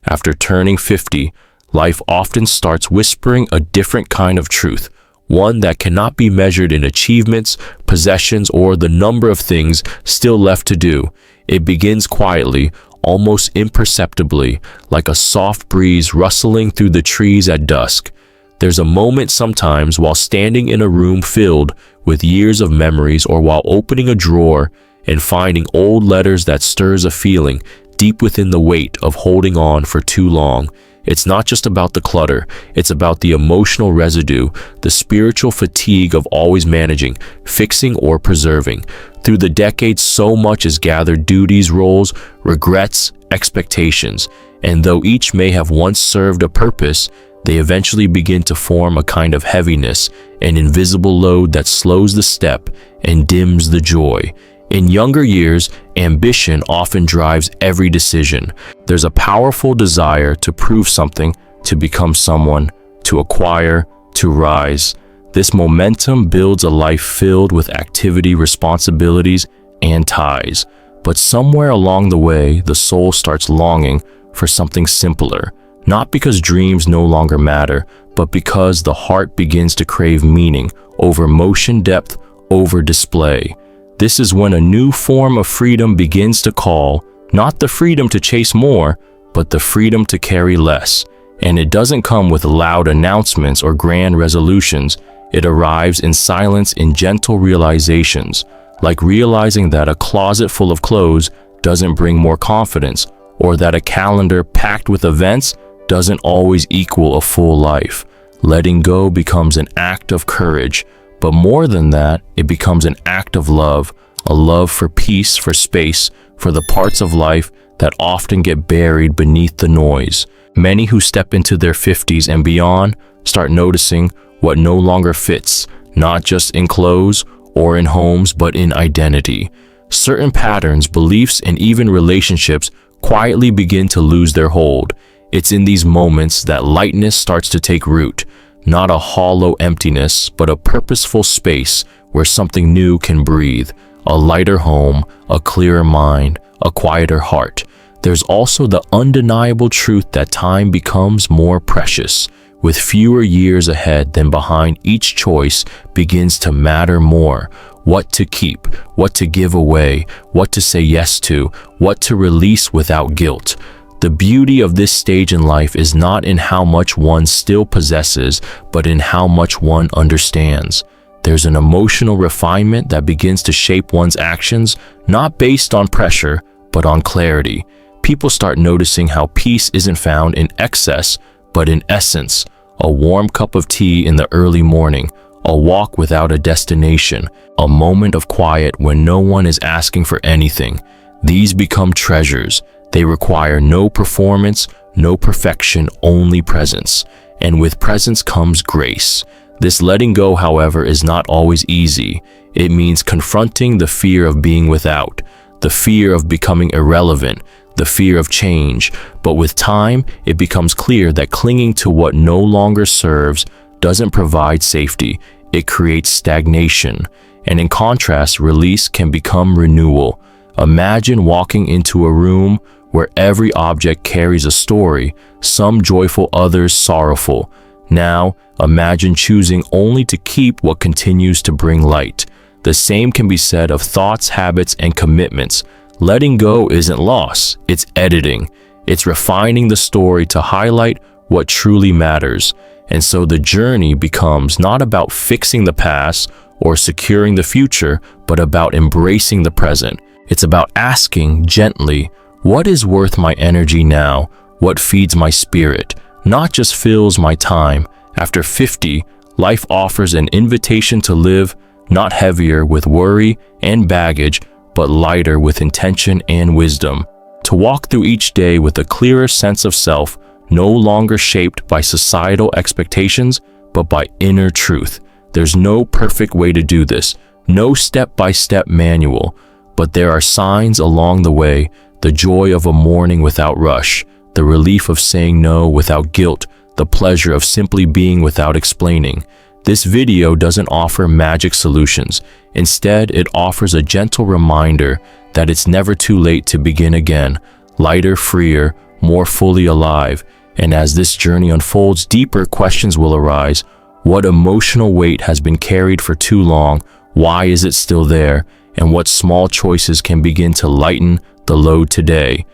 After turning 50, life often starts whispering a different kind of truth, one that cannot be measured in achievements, possessions, or the number of things still left to do. It begins quietly, almost imperceptibly, like a soft breeze rustling through the trees at dusk. There's a moment sometimes while standing in a room filled with years of memories, or while opening a drawer and finding old letters, that stirs a feeling deep within the weight of holding on for too long. It's not just about the clutter, it's about the emotional residue, the spiritual fatigue of always managing, fixing, or preserving. Through the decades, so much is gathered: duties, roles, regrets, expectations. And though each may have once served a purpose, they eventually begin to form a kind of heaviness, an invisible load that slows the step and dims the joy. In younger years, ambition often drives every decision. There's a powerful desire to prove something, to become someone, to acquire, to rise. This momentum builds a life filled with activity, responsibilities, and ties. But somewhere along the way, the soul starts longing for something simpler, not because dreams no longer matter, but because the heart begins to crave meaning over motion, depth over display. This is when a new form of freedom begins to call, not the freedom to chase more, but the freedom to carry less. And it doesn't come with loud announcements or grand resolutions. It arrives in silence, in gentle realizations, like realizing that a closet full of clothes doesn't bring more confidence, or that a calendar packed with events doesn't always equal a full life. Letting go becomes an act of courage. But more than that, it becomes an act of love, a love for peace, for space, for the parts of life that often get buried beneath the noise. Many who step into their 50s and beyond start noticing what no longer fits, not just in clothes or in homes, but in identity. Certain patterns, beliefs, and even relationships quietly begin to lose their hold. It's in these moments that lightness starts to take root. Not a hollow emptiness, but a purposeful space where something new can breathe. A lighter home, a clearer mind, a quieter heart. There's also the undeniable truth that time becomes more precious. With fewer years ahead than behind, each choice begins to matter more. What to keep, what to give away, what to say yes to, what to release without guilt. The beauty of this stage in life is not in how much one still possesses, but in how much one understands. There's an emotional refinement that begins to shape one's actions, not based on pressure, but on clarity. People start noticing how peace isn't found in excess, but in essence. A warm cup of tea in the early morning, a walk without a destination, a moment of quiet when no one is asking for anything. These become treasures. They require no performance, no perfection, only presence. And with presence comes grace. This letting go, however, is not always easy. It means confronting the fear of being without, the fear of becoming irrelevant, the fear of change. But with time, it becomes clear that clinging to what no longer serves doesn't provide safety. It creates stagnation. And in contrast, release can become renewal. Imagine walking into a room where every object carries a story, some joyful, others sorrowful. Now, imagine choosing only to keep what continues to bring light. The same can be said of thoughts, habits, and commitments. Letting go isn't loss, it's editing. It's refining the story to highlight what truly matters. And so the journey becomes not about fixing the past or securing the future, but about embracing the present. It's about asking gently, what is worth my energy now? What feeds my spirit? Not just fills my time. After 50, life offers an invitation to live, not heavier with worry and baggage, but lighter with intention and wisdom. To walk through each day with a clearer sense of self, no longer shaped by societal expectations, but by inner truth. There's no perfect way to do this, no step-by-step manual, but there are signs along the way: the joy of a morning without rush, the relief of saying no without guilt, the pleasure of simply being without explaining. This video doesn't offer magic solutions. Instead, it offers a gentle reminder that it's never too late to begin again, lighter, freer, more fully alive. And as this journey unfolds, deeper questions will arise. What emotional weight has been carried for too long? Why is it still there? And what small choices can begin to lighten the load today?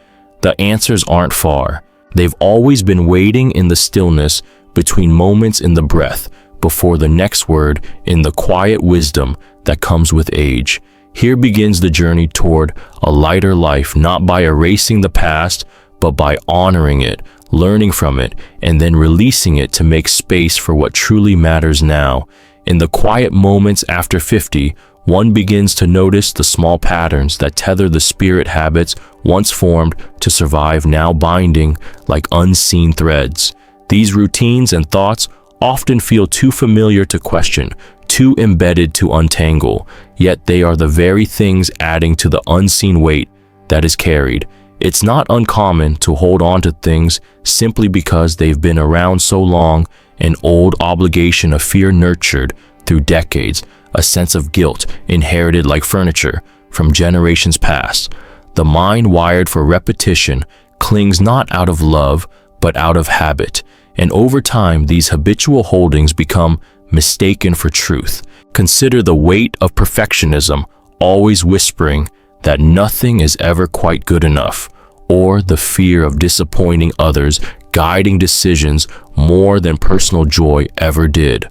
The answers aren't far. They've always been waiting in the stillness, between moments in the breath, before the next word, in the quiet wisdom that comes with age. Here begins the journey toward a lighter life, not by erasing the past, but by honoring it, learning from it, and then releasing it to make space for what truly matters now. In the quiet moments after 50, one begins to notice the small patterns that tether the spirit, habits once formed to survive, now binding like unseen threads. These routines and thoughts often feel too familiar to question, too embedded to untangle, yet they are the very things adding to the unseen weight that is carried. It's not uncommon to hold on to things simply because they've been around so long, an old obligation, a fear nurtured through decades, a sense of guilt inherited like furniture from generations past. The mind, wired for repetition, clings not out of love, but out of habit. And over time, these habitual holdings become mistaken for truth. Consider the weight of perfectionism, always whispering that nothing is ever quite good enough, or the fear of disappointing others, guiding decisions more than personal joy ever did.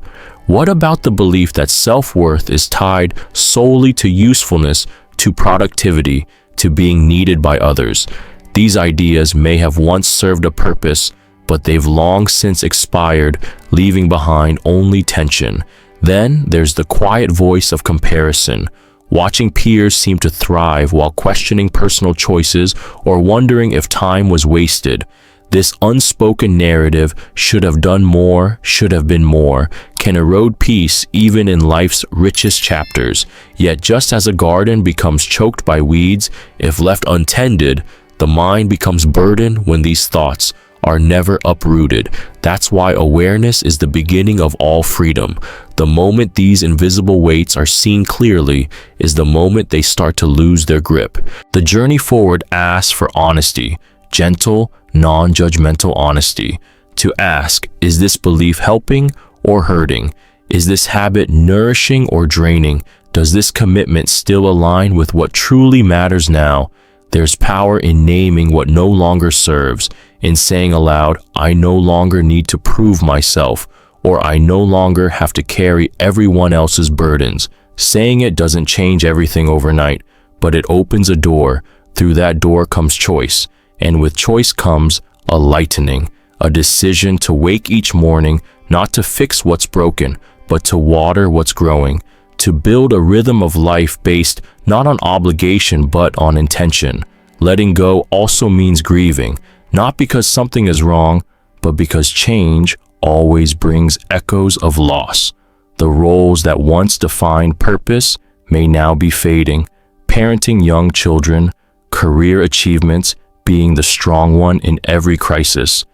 What about the belief that self-worth is tied solely to usefulness, to productivity, to being needed by others? These ideas may have once served a purpose, but they've long since expired, leaving behind only tension. Then there's the quiet voice of comparison, watching peers seem to thrive while questioning personal choices or wondering if time was wasted. This unspoken narrative, should have done more, should have been more, can erode peace even in life's richest chapters. Yet just as a garden becomes choked by weeds, if left untended, the mind becomes burdened when these thoughts are never uprooted. That's why awareness is the beginning of all freedom. The moment these invisible weights are seen clearly is the moment they start to lose their grip. The journey forward asks for honesty, gentle, non-judgmental honesty. To ask, is this belief helping or hurting? Is this habit nourishing or draining? Does this commitment still align with what truly matters now? There's power in naming what no longer serves, in saying aloud, I no longer need to prove myself, or I no longer have to carry everyone else's burdens. Saying it doesn't change everything overnight, but it opens a door. Through that door comes choice, and with choice comes a lightening, a decision to wake each morning, not to fix what's broken, but to water what's growing, to build a rhythm of life based not on obligation but on intention. Letting go also means grieving, not because something is wrong, but because change always brings echoes of loss. The roles that once defined purpose may now be fading. Parenting young children, career achievements, being the strong one in every crisis.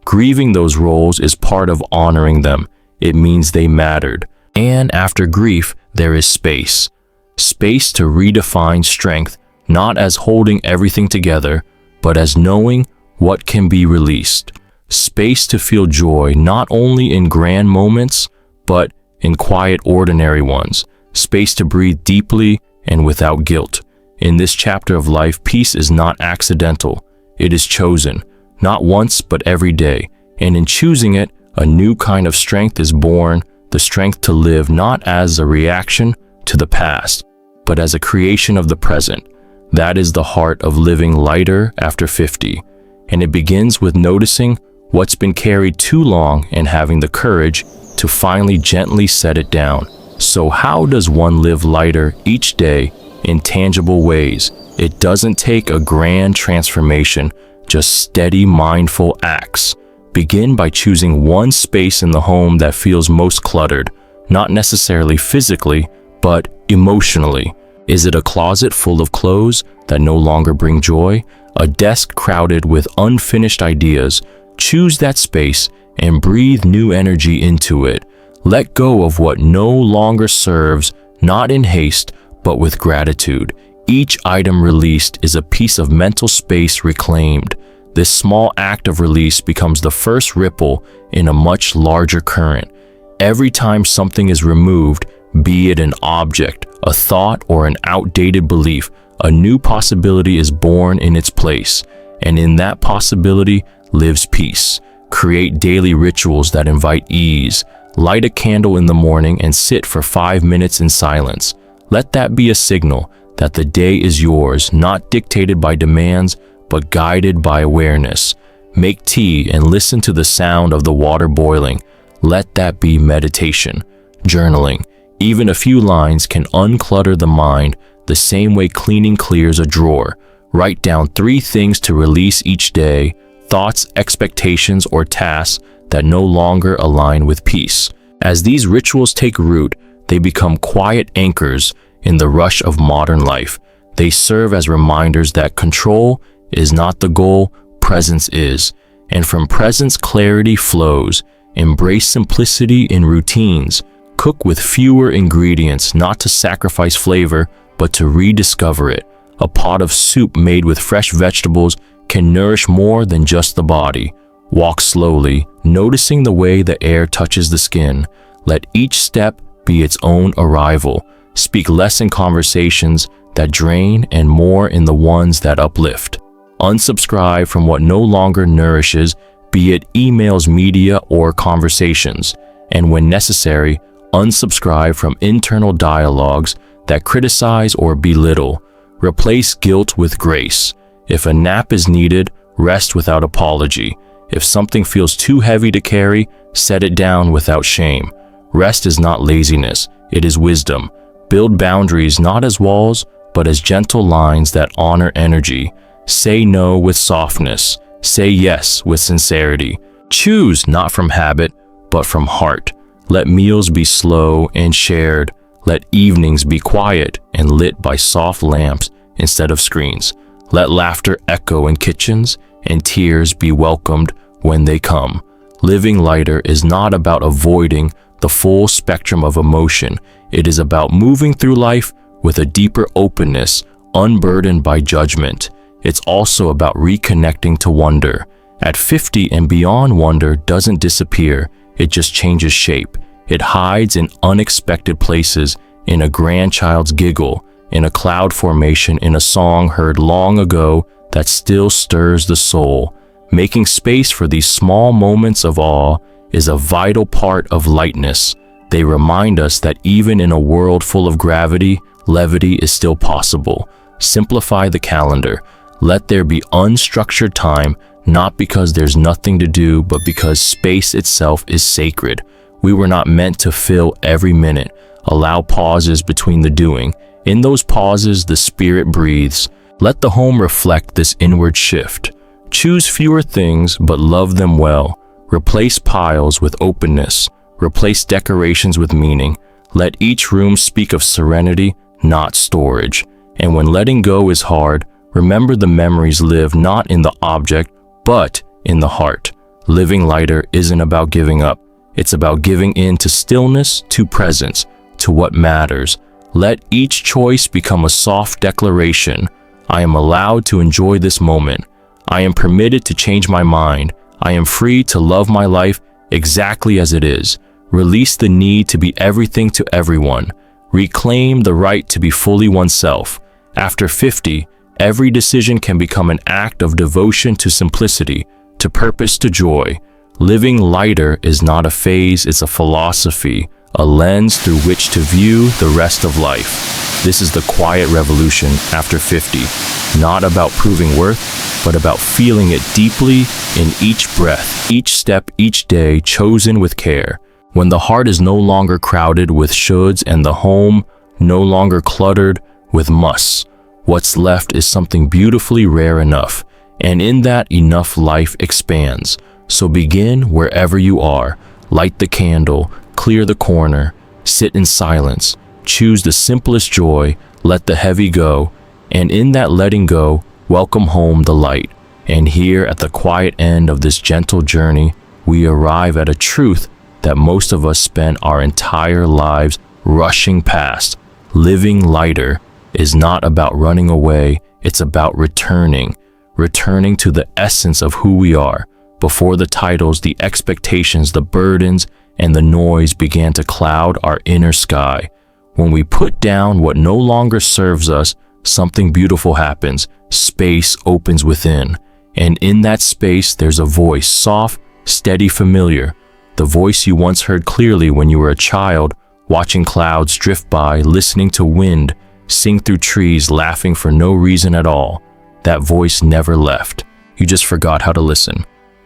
Grieving those roles is part of honoring them. It means they mattered. And after grief, there is space. Space to redefine strength, not as holding everything together, but as knowing what can be released. Space to feel joy, not only in grand moments, but in quiet, ordinary ones. Space to breathe deeply and without guilt. In this chapter of life, peace is not accidental. It is chosen, not once, but every day. And in choosing it, a new kind of strength is born, the strength to live not as a reaction to the past, but as a creation of the present. That is the heart of living lighter after 50. And it begins with noticing what's been carried too long and having the courage to finally gently set it down. So how does one live lighter each day in tangible ways? It doesn't take a grand transformation, just steady, mindful acts. Begin by choosing one space in the home that feels most cluttered, not necessarily physically, but emotionally. Is it a closet full of clothes that no longer bring joy? A desk crowded with unfinished ideas? Choose that space and breathe new energy into it. Let go of what no longer serves, not in haste, but with gratitude. Each item released is a piece of mental space reclaimed. This small act of release becomes the first ripple in a much larger current. Every time something is removed, be it an object, a thought, or an outdated belief, a new possibility is born in its place, and in that possibility lives peace. Create daily rituals that invite ease. Light a candle in the morning and sit for 5 minutes in silence. Let that be a signal that the day is yours, not dictated by demands, but guided by awareness. Make tea and listen to the sound of the water boiling. Let that be meditation. Journaling. Even a few lines can unclutter the mind the same way cleaning clears a drawer. Write down 3 things to release each day, thoughts, expectations, or tasks that no longer align with peace. As these rituals take root, they become quiet anchors in the rush of modern life. They serve as reminders that control is not the goal, presence is. And from presence, clarity flows. Embrace simplicity in routines. Cook with fewer ingredients, not to sacrifice flavor, but to rediscover it. A pot of soup made with fresh vegetables can nourish more than just the body. Walk slowly, noticing the way the air touches the skin. Let each step be its own arrival. Speak less in conversations that drain and more in the ones that uplift. Unsubscribe from what no longer nourishes, be it emails, media, or conversations. And when necessary, unsubscribe from internal dialogues that criticize or belittle. Replace guilt with grace. If a nap is needed, rest without apology. If something feels too heavy to carry, set it down without shame. Rest is not laziness, it is wisdom. Build boundaries not as walls, but as gentle lines that honor energy. Say no with softness. Say yes with sincerity. Choose not from habit, but from heart. Let meals be slow and shared. Let evenings be quiet and lit by soft lamps instead of screens. Let laughter echo in kitchens and tears be welcomed when they come. Living lighter is not about avoiding the full spectrum of emotion. It is about moving through life with a deeper openness, unburdened by judgment. It's also about reconnecting to wonder. At 50 and beyond, wonder doesn't disappear, it just changes shape. It hides in unexpected places, in a grandchild's giggle, in a cloud formation, in a song heard long ago that still stirs the soul. Making space for these small moments of awe is a vital part of lightness. They remind us that even in a world full of gravity, levity is still possible. Simplify the calendar. Let there be unstructured time, not because there's nothing to do, but because space itself is sacred. We were not meant to fill every minute. Allow pauses between the doing. In those pauses, the spirit breathes. Let the home reflect this inward shift. Choose fewer things, but love them well. Replace piles with openness. Replace decorations with meaning. Let each room speak of serenity, not storage. And when letting go is hard, remember the memories live not in the object, but in the heart. Living lighter isn't about giving up. It's about giving in to stillness, to presence, to what matters. Let each choice become a soft declaration. I am allowed to enjoy this moment. I am permitted to change my mind. I am free to love my life exactly as it is. Release the need to be everything to everyone. Reclaim the right to be fully oneself. After 50, every decision can become an act of devotion to simplicity, to purpose, to joy. Living lighter is not a phase, it's a philosophy, a lens through which to view the rest of life. This is the quiet revolution after 50, not about proving worth, but about feeling it deeply in each breath, each step, each day chosen with care. When the heart is no longer crowded with shoulds and the home no longer cluttered with musts, what's left is something beautifully rare enough, and in that enough life expands. So begin wherever you are. Light the candle, clear the corner, sit in silence, choose the simplest joy, let the heavy go, and in that letting go, welcome home the light. And here at the quiet end of this gentle journey, we arrive at a truth that most of us spend our entire lives rushing past. Living lighter is not about running away, it's about returning. returning to the essence of who we are, before the titles, the expectations, the burdens, and the noise began to cloud our inner sky. When we put down what no longer serves us, something beautiful happens. Space opens within. And in that space, there's a voice, soft, steady, familiar. The voice you once heard clearly when you were a child, watching clouds drift by, listening to wind sing through trees, laughing for no reason at all. That voice never left. You just forgot how to listen.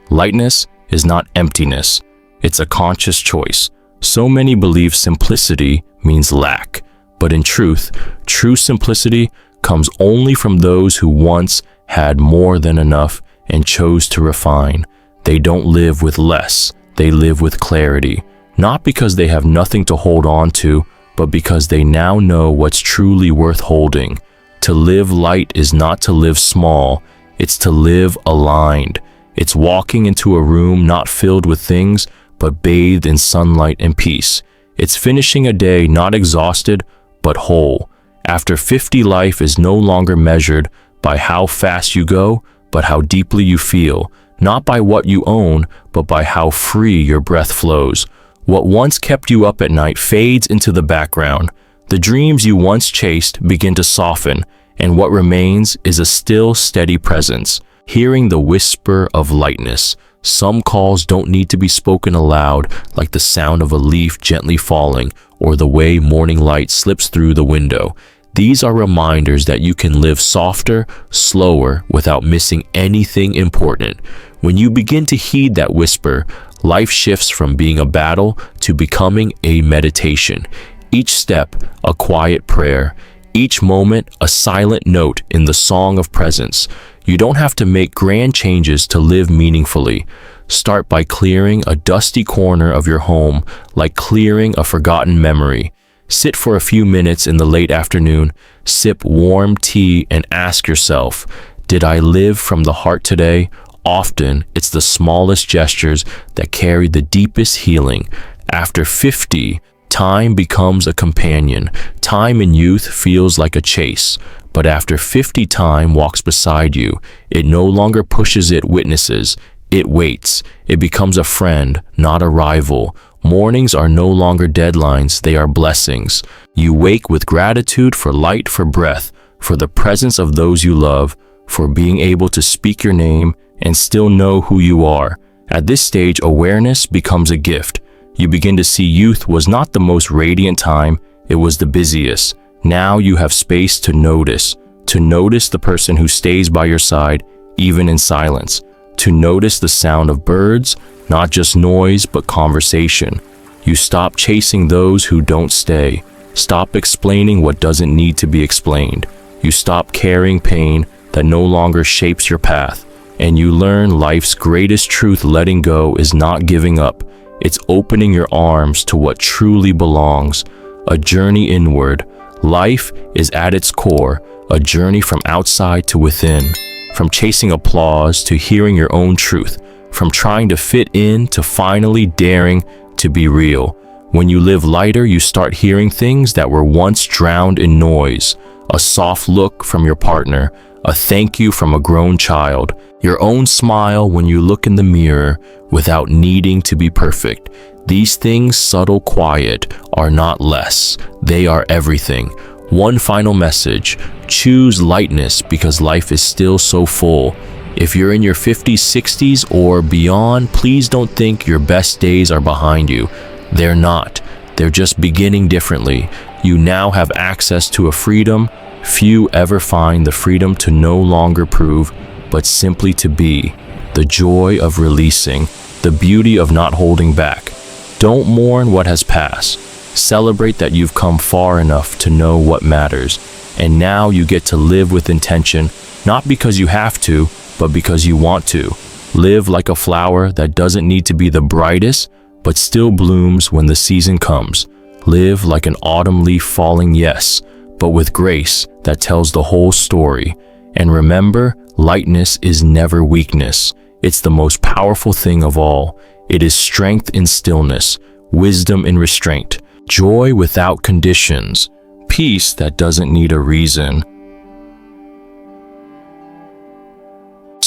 Lightness is not emptiness. It's a conscious choice. So many believe simplicity means lack. But in truth, true simplicity comes only from those who once had more than enough and chose to refine. They don't live with less. They live with clarity. Not because they have nothing to hold on to, but because they now know what's truly worth holding. To live light is not to live small. It's to live aligned. It's walking into a room not filled with things, but bathed in sunlight and peace. It's finishing a day not exhausted, but whole. After 50, life is no longer measured by how fast you go, but how deeply you feel. Not by what you own, but by how free your breath flows. What once kept you up at night fades into the background. The dreams you once chased begin to soften, and what remains is a still, steady presence. Hearing the whisper of lightness. Some calls don't need to be spoken aloud, like the sound of a leaf gently falling or the way morning light slips through the window. These are reminders that you can live softer, slower, without missing anything important. When you begin to heed that whisper, life shifts from being a battle to becoming a meditation. Each step, a quiet prayer. Each moment, a silent note in the song of presence. You don't have to make grand changes to live meaningfully. Start by clearing a dusty corner of your home, like clearing a forgotten memory. Sit for a few minutes in the late afternoon, sip warm tea, and ask yourself, did I live from the heart today? Often, it's the smallest gestures that carry the deepest healing. After 50, time becomes a companion. Time in youth feels like a chase. But after 50, time walks beside you. It no longer pushes, it witnesses. It waits. It becomes a friend, not a rival. Mornings are no longer deadlines, they are blessings. You wake with gratitude for light, for breath, for the presence of those you love, for being able to speak your name and still know who you are. At this stage, awareness becomes a gift. You begin to see youth was not the most radiant time, it was the busiest. Now you have space to notice the person who stays by your side, even in silence, to notice the sound of birds, not just noise, but conversation. You stop chasing those who don't stay. Stop explaining what doesn't need to be explained. You stop carrying pain that no longer shapes your path. And you learn life's greatest truth: letting go is not giving up. It's opening your arms to what truly belongs. A journey inward. Life is at its core, a journey from outside to within. From chasing applause to hearing your own truth. From trying to fit in to finally daring to be real. When you live lighter, you start hearing things that were once drowned in noise. A soft look from your partner, a thank you from a grown child, your own smile when you look in the mirror without needing to be perfect. These things, subtle, quiet, are not less. They are everything. One final message: choose lightness because life is still so full. If you're in your 50s, 60s, or beyond, please don't think your best days are behind you. They're not. They're just beginning differently. You now have access to a freedom few ever find, the freedom to no longer prove, but simply to be. The joy of releasing, the beauty of not holding back. Don't mourn what has passed. Celebrate that you've come far enough to know what matters. And now you get to live with intention, not because you have to, but because you want to. Live like a flower that doesn't need to be the brightest, but still blooms when the season comes. Live like an autumn leaf falling, yes, but with grace that tells the whole story. And remember, lightness is never weakness. It's the most powerful thing of all. It is strength in stillness, wisdom in restraint, joy without conditions, peace that doesn't need a reason.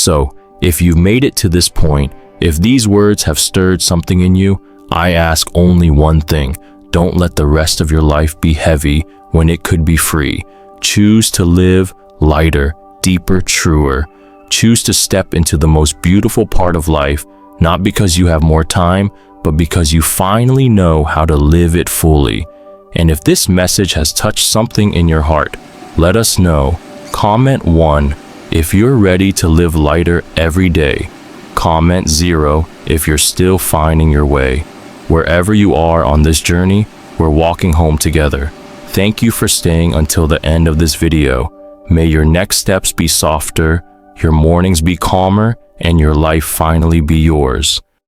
So, if you've made it to this point, if these words have stirred something in you, I ask only one thing. Don't let the rest of your life be heavy when it could be free. Choose to live lighter, deeper, truer. Choose to step into the most beautiful part of life, not because you have more time, but because you finally know how to live it fully. And if this message has touched something in your heart, let us know. Comment 1 if you're ready to live lighter every day. Comment 0 if you're still finding your way. Wherever you are on this journey, we're walking home together. Thank you for staying until the end of this video. May your next steps be softer, your mornings be calmer, and your life finally be yours.